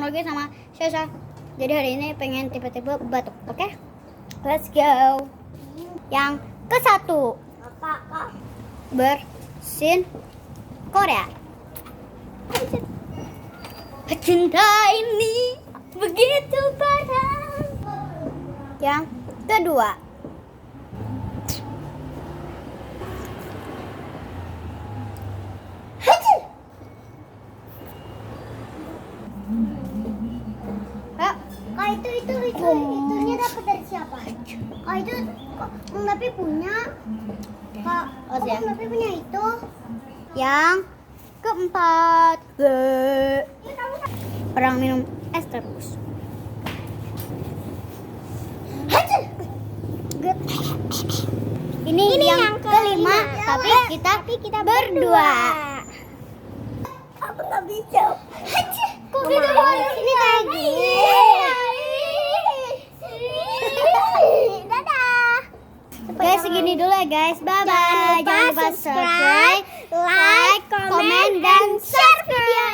lagi sama Sasha. Jadi hari ini pengen tiba-tiba batuk, oke? Let's go. Yang ke-1. Bersin Korea. Cinta ini begitu parah. Yang kedua. Kak itunya dapat dari siapa? Kak itu Bang Dapi punya. Kak, Bang Dapi punya itu. Yang keempat. Orang minum es terus. Ini yang kelima, tapi kita berdua. Aku nggak bisa. Kok gitu ini kayak gini? Dadah. Guys, segini dulu ya guys. Bye bye. Jangan lupa subscribe, like, comment, dan share video.